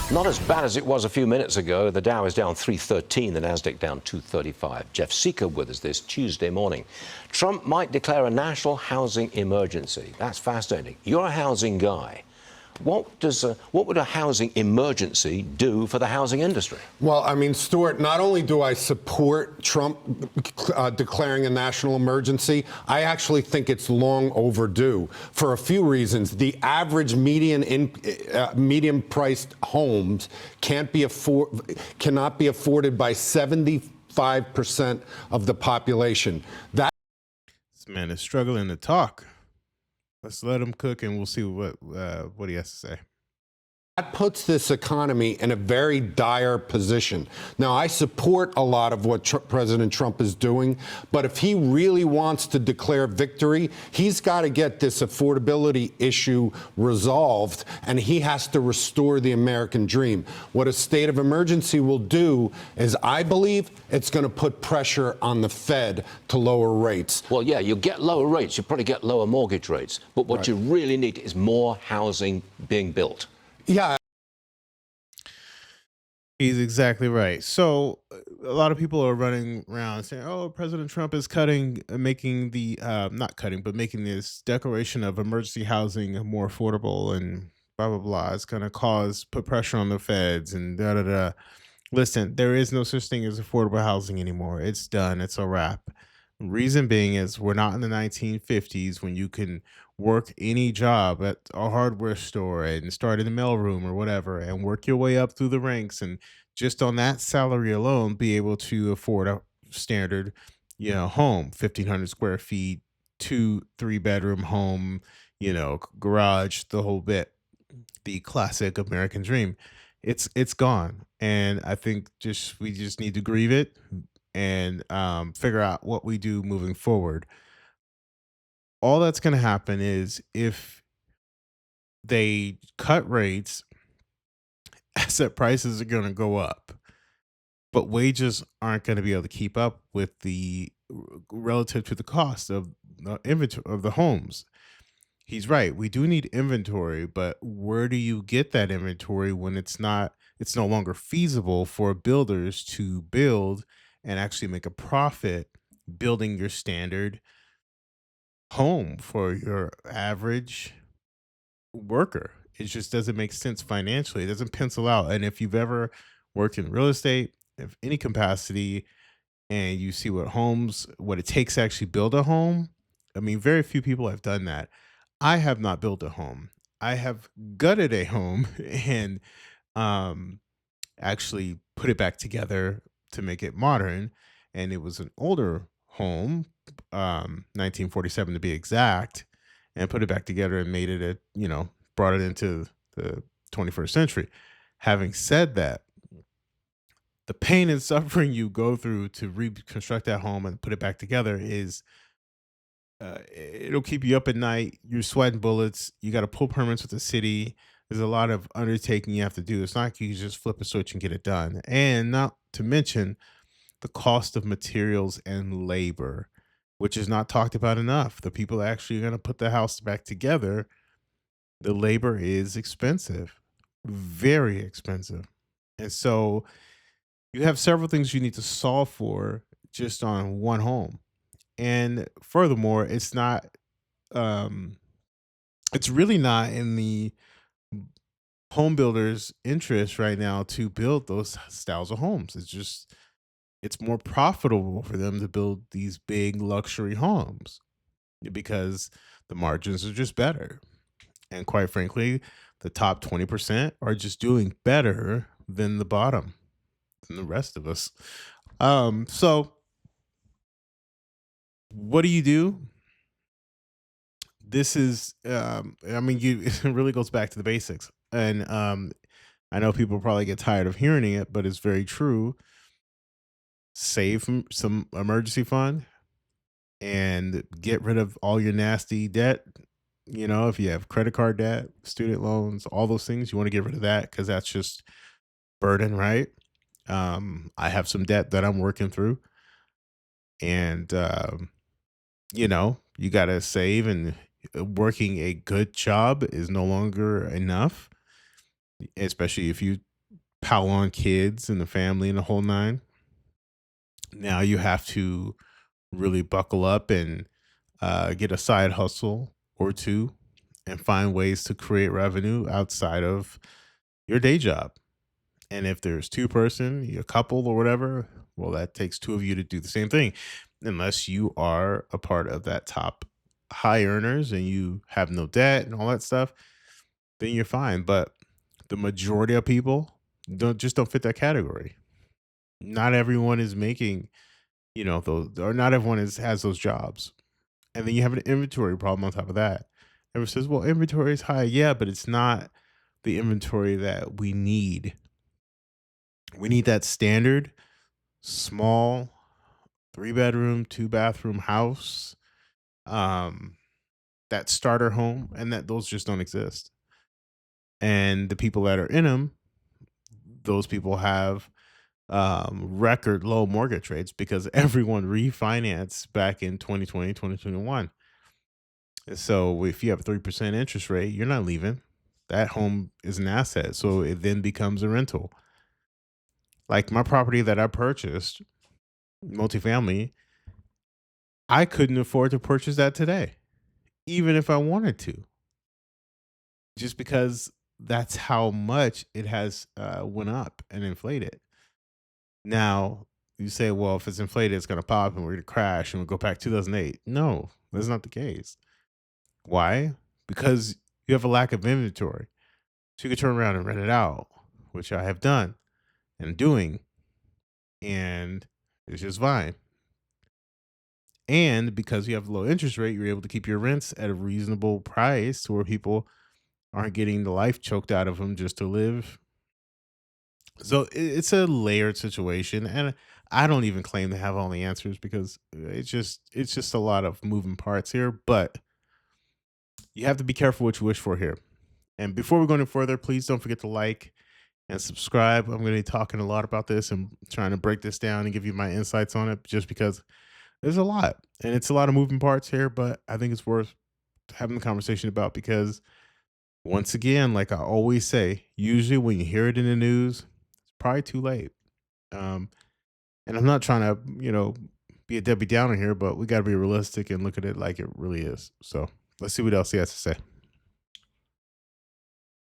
Not as bad as it was a few minutes ago. The Dow is down 313, the Nasdaq down 235. Jeff Seeker with us this Tuesday morning. Trump might declare a national housing emergency. That's fascinating. You're a housing guy. What would a housing emergency do for the housing industry? Well, I mean, Stuart, not only do I support Trump declaring a national emergency, I actually think it's long overdue for a few reasons. The average medium-priced homes cannot be afforded by 75% of the population. This man is struggling to talk. Let's let him cook, and we'll see what he has to say. That puts this economy in a very dire position. Now, I support a lot of what President Trump is doing, but if he really wants to declare victory, he's got to get this affordability issue resolved, and he has to restore the American dream. What a state of emergency will do is, I believe, it's going to put pressure on the Fed to lower rates. Well, yeah, you'll get lower rates. You'll probably get lower mortgage rates. But what you really need is more housing being built. Yeah. He's exactly right. So a lot of people are running around saying, oh, President Trump is making this declaration of emergency housing more affordable and blah, blah, blah. It's going to put pressure on the feds and da, da, da. Listen, there is no such thing as affordable housing anymore. It's done. It's a wrap. Reason being is we're not in the 1950s when you can work any job at a hardware store and start in the mailroom or whatever and work your way up through the ranks and just on that salary alone be able to afford a standard, home, 1,500 square feet, 2-3 bedroom home, garage, the whole bit, the classic American dream. It's gone, and I think we just need to grieve it and figure out what we do moving forward. All that's going to happen is if they cut rates, asset prices are going to go up, but wages aren't going to be able to keep up with the relative to the cost of the inventory of the homes. He's right. We do need inventory, but where do you get that inventory when it's no longer feasible for builders to build and actually make a profit building your standard home for your average worker? It just doesn't make sense financially. It doesn't pencil out. And if you've ever worked in real estate of any capacity and you see what it takes to actually build a home, I mean, very few people have done that. I have not built a home. I have gutted a home and actually put it back together to make it modern. And it was an older home, 1947 to be exact, and put it back together and made it brought it into the 21st century. Having said that, the pain and suffering you go through to reconstruct that home and put it back together is it'll keep you up at night. You're sweating bullets. You got to pull permits with the city. There's a lot of undertaking you have to do. It's not like you can just flip a switch and get it done. And not to mention the cost of materials and labor, which is not talked about enough. The people that actually are going to put the house back together, the labor is expensive, very expensive. And so you have several things you need to solve for just on one home. And furthermore, it's really not in the home builders' interest right now to build those styles of homes. It's more profitable for them to build these big luxury homes because the margins are just better. And quite frankly, the top 20% are just doing better than the bottom, than the rest of us. So what do you do? This is, it really goes back to the basics. And I know people probably get tired of hearing it, but it's very true. Save some emergency fund and get rid of all your nasty debt. If you have credit card debt, student loans, all those things, you want to get rid of that because that's just burden, right? I have some debt that I'm working through, and you got to save, and working a good job is no longer enough, especially if you pile on kids and the family and the whole nine. Now you have to really buckle up and get a side hustle or two and find ways to create revenue outside of your day job. And if there's two-person, a couple or whatever, well, that takes two of you to do the same thing. Unless you are a part of that top high earners and you have no debt and all that stuff, then you're fine. But the majority of people don't fit that category. Not everyone is making, those, or not everyone has those jobs. And then you have an inventory problem on top of that. Everyone says, well, inventory is high. Yeah, but it's not the inventory that we need. We need that standard small 3 bedroom, 2 bathroom house, um, that starter home, and that those just don't exist. And the people that are in them, those people have record low mortgage rates because everyone refinanced back in 2020, 2021. And so if you have a 3% interest rate, you're not leaving. That home is an asset. So it then becomes a rental. Like my property that I purchased, multifamily, I couldn't afford to purchase that today, even if I wanted to, just because that's how much it has went up and inflated. Now you say, well, if it's inflated, it's going to pop and we're going to crash and we'll go back 2008. No, that's not the case. Why? Because you have a lack of inventory. So you can turn around and rent it out, which I have done and doing, and it's just fine. And because you have a low interest rate, you're able to keep your rents at a reasonable price to where people aren't getting the life choked out of them just to live. So it's a layered situation, and I don't even claim to have all the answers because it's just a lot of moving parts here. But you have to be careful what you wish for here. And before we go any further, please don't forget to like and subscribe. I'm going to be talking a lot about this and trying to break this down and give you my insights on it, just because there's a lot and it's a lot of moving parts here. But I think it's worth having the conversation about because once again, like I always say, usually when you hear it in the news, it's probably too late. Um, and I'm not trying to, be a Debbie Downer here, but we got to be realistic and look at it like it really is. So let's see what else he has to say.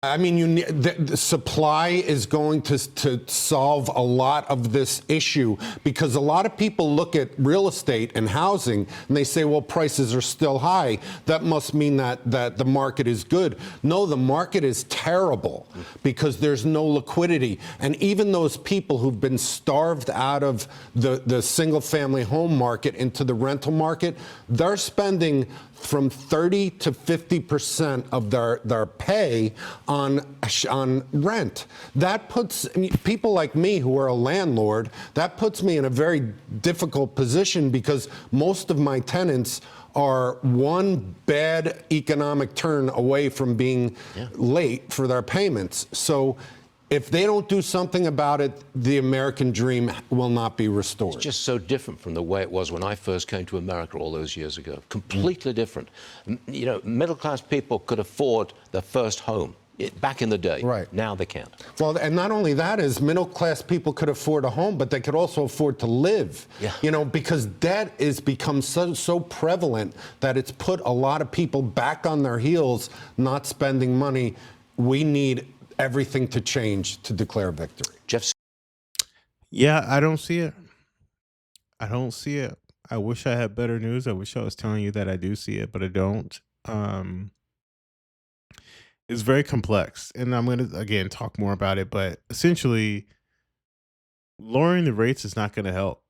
I mean, the supply is going to solve a lot of this issue because a lot of people look at real estate and housing and they say, well, prices are still high. That must mean that the market is good. No, the market is terrible because there's no liquidity. And even those people who've been starved out of the single family home market into the rental market, they're spending from 30 to 50% of their pay on rent. That puts people like me who are a landlord, that puts me in a very difficult position because most of my tenants are one bad economic turn away from being late for their payments. So if they don't do something about it, the American dream will not be restored. It's just so different from the way it was when I first came to America all those years ago. Completely different. Middle-class people could afford their first home back in the day. Right. Now they can't. Well, and not only that is middle-class people could afford a home, but they could also afford to live. Yeah. Because debt is become so prevalent that it's put a lot of people back on their heels, not spending money. We need everything to change to declare victory. Jeff. Yeah, I don't see it. I don't see it. I wish I had better news. I wish I was telling you that I do see it, but I don't. It's very complex, and I'm going to again talk more about it. But essentially, lowering the rates is not going to help.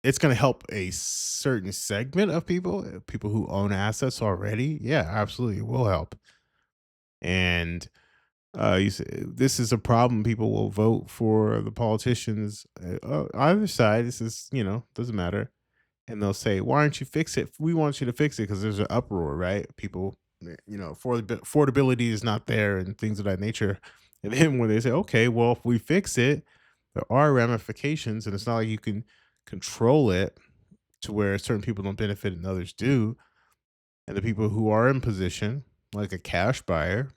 It's going to help a certain segment of people who own assets already. Yeah, absolutely, it will help. And you say this is a problem. People will vote for the politicians. Either side, this is doesn't matter, and they'll say, "Why aren't you fix it? We want you to fix it because there's an uproar, right? People, affordability is not there and things of that nature." And then when they say, "Okay, well, if we fix it, there are ramifications, and it's not like you can control it to where certain people don't benefit and others do." And the people who are in position, like a cash buyer,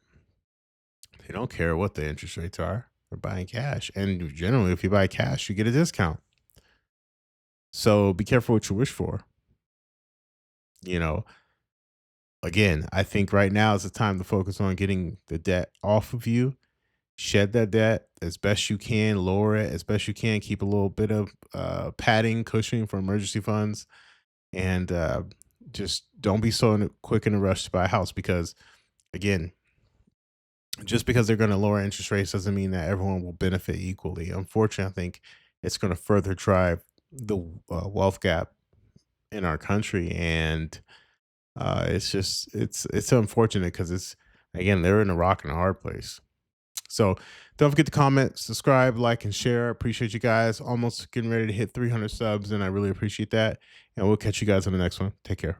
They don't care what the interest rates are. They're buying cash. And generally, if you buy cash, you get a discount. So be careful what you wish for. You know, again, I think right now is the time to focus on getting the debt off of you. Shed that debt as best you can, lower it as best you can, keep a little bit of padding, cushioning for emergency funds, and just don't be so quick in a rush to buy a house because, again, just because they're going to lower interest rates doesn't mean that everyone will benefit equally. Unfortunately, I think it's going to further drive the wealth gap in our country, and it's unfortunate because it's again they're in a rock and a hard place. So don't forget to comment, subscribe, like, and share. Appreciate you guys. Almost getting ready to hit 300 subs, and I really appreciate that. And we'll catch you guys on the next one. Take care.